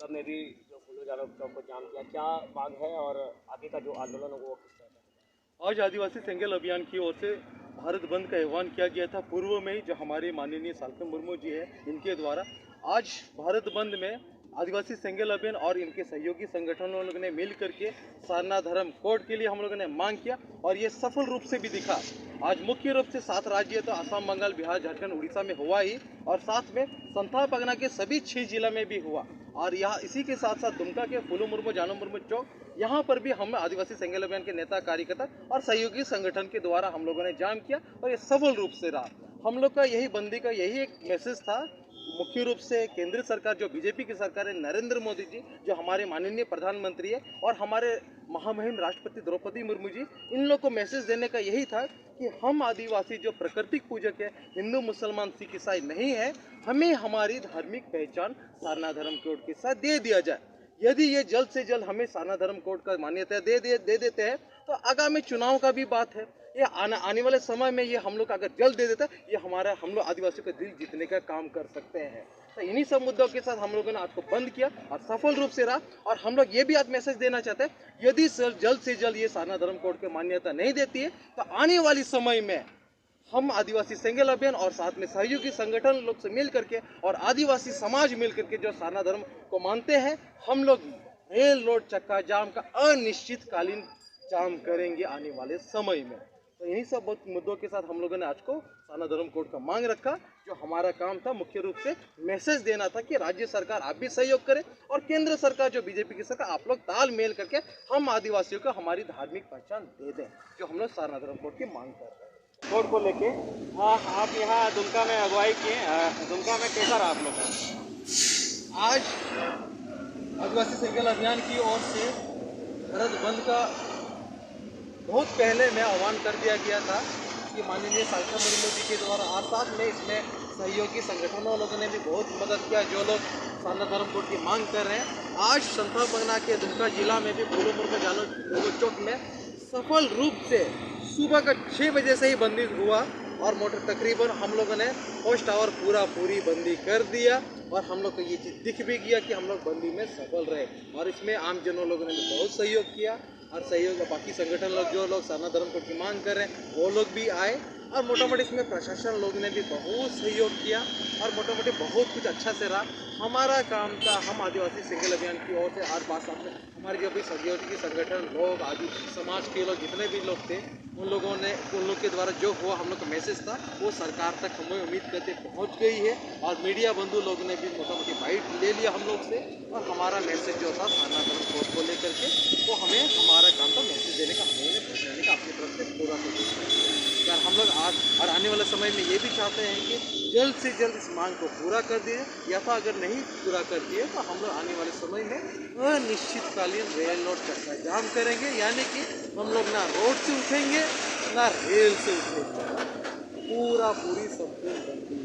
तब में भी जो फूलो जानो चौक को जाम किया, क्या मांग है और आगे का जो आंदोलन है वो किस तरह का? आज आदिवासी सेंगेल अभियान की ओर से भारत बंद का आह्वान किया गया था। पूर्व में ही जो हमारे माननीय साल्कम मुर्मू जी है, इनके द्वारा आज भारत बंद में आदिवासी सेंगेल अभियान और इनके सहयोगी संगठनों लोगों ने मिल करके सारना धर्म कोड के लिए हम लोगों ने मांग किया और ये सफल रूप से भी दिखा। आज मुख्य रूप से 7 राज्य तो असम, बंगाल, बिहार, झारखंड, उड़ीसा में हुआ ही और साथ में संथाल परगना के सभी 6 जिला में भी हुआ। और यहाँ इसी के साथ साथ दुमका के फूलो मुर्मू जानो मुर्मू चौक, यहाँ पर भी हम आदिवासी सेंगेल अभियान के नेता, कार्यकर्ता और सहयोगी संगठन के द्वारा हम लोगों ने जाम किया और ये सफल रूप से रहा। हम लोग का यही बंदी का यही एक मैसेज था। मुख्य रूप से केंद्र सरकार, जो बीजेपी की सरकार है, नरेंद्र मोदी जी जो हमारे माननीय प्रधानमंत्री है, और हमारे महामहिम राष्ट्रपति द्रौपदी मुर्मू जी, इन लोग को मैसेज देने का यही था कि हम आदिवासी जो प्राकृतिक पूजक है, हिंदू, मुसलमान, सिख, ईसाई नहीं है, हमें हमारी धार्मिक पहचान सारना धर्म कोड के साथ दे दिया जाए। यदि ये जल्द से जल्द हमें सारना धर्म कोड का मान्यता दे देते हैं तो आगामी चुनाव का भी बात है, ये आने वाले समय में ये हम लोग अगर जल्द दे देता है, ये हम लोग आदिवासियों का दिल जीतने का काम कर सकते हैं। तो इन्हीं सब मुद्दों के साथ हम लोगों ने आज को बंद किया और सफल रूप से रहा। और हम लोग ये भी आज मैसेज देना चाहते हैं, यदि जल्द से जल्द ये सारना धर्म कोड की मान्यता नहीं देती है तो आने वाली समय में हम आदिवासी सेंगेल अभियान और साथ में सहयोगी संगठन लोग से मिल करके और आदिवासी समाज मिल करके जो सारना धर्म को मानते हैं, हम लोग रेल रोड चक्का जाम का अनिश्चितकालीन जाम करेंगे आने वाले समय में। तो इन्हीं सब मुद्दों के साथ हम लोगों ने आज को सारना धर्म कोड का मांग रखा। जो हमारा काम था मुख्य रूप से मैसेज देना था कि राज्य सरकार आप भी सहयोग करें और केंद्र सरकार जो बीजेपी की सरकार, आप लोग तालमेल करके हम आदिवासियों को हमारी धार्मिक पहचान दे दें, जो हम लोग सारना धर्म कोड की मांग कर रहे हैं। कोड को लेके आप यहाँ दुमका में अगुवाई किए, दुमका में कैसा रहा आप लोग का? आज आदिवासी सेंगेल अभियान की ओर से भारत बंद का बहुत पहले में आह्वान कर दिया गया था कि माननीय साल्कम मुर्मू जी के द्वारा, और साथ में इसमें सहयोगी संगठनों लोगों ने भी बहुत मदद किया जो लोग सारना धर्म कोड की मांग कर रहे हैं। आज संथाल परगना के दुमका जिला में भी फूलो मुर्मू जानो मुर्मू चौक में सफल रूप से सुबह का 6 बजे से ही बंदी हुआ और मोटर तकरीबन हम लोगों ने पोस्ट आवर पूरी बंदी कर दिया और हम लोग को ये चीज़ दिख भी गया कि हम लोग बंदी में सफल रहे। और इसमें आम जनों लोगों ने भी बहुत सहयोग किया और सहयोग बाकी संगठन लोग जो लोग सारना धर्म कोड की मांग कर रहे हैं वो लोग भी आए और मोटा मोटी इसमें प्रशासन लोग ने भी बहुत सहयोग किया और मोटा मोटी बहुत कुछ अच्छा से रहा। हमारा काम था, हम आदिवासी सेंगेल अभियान की ओर से हर बात साथ में हमारे जो भी सहयोगी संगठन लोग, आदि समाज के लोग जितने भी लोग थे, उन लोग के द्वारा जो हुआ हम लोग का मैसेज था वो सरकार तक हमें उम्मीद करते पहुंच गई है। और मीडिया बंधु लोग ने भी मोटा मोटी बाइट ले लिया हम लोग से और हमारा मैसेज जो था सारना धर्म कोड को लेकर के वो हमें हमारा काम था मैसेज देने का, हमें पहुँचाने का अपनी तरफ से पूरा कोशिश कर। हम लोग आज और आने वाले समय में ये भी चाहते हैं कि जल्द से जल्द इस मांग को पूरा कर दिए, या तो अगर नहीं पूरा कर दिए तो हम लोग आने वाले समय में अनिश्चितकालीन रेल रोड चक्का जाम करेंगे, यानी कि हम लोग ना रोड से उठेंगे ना रेल से उठेंगे, पूरी संपूर्ण बंदी।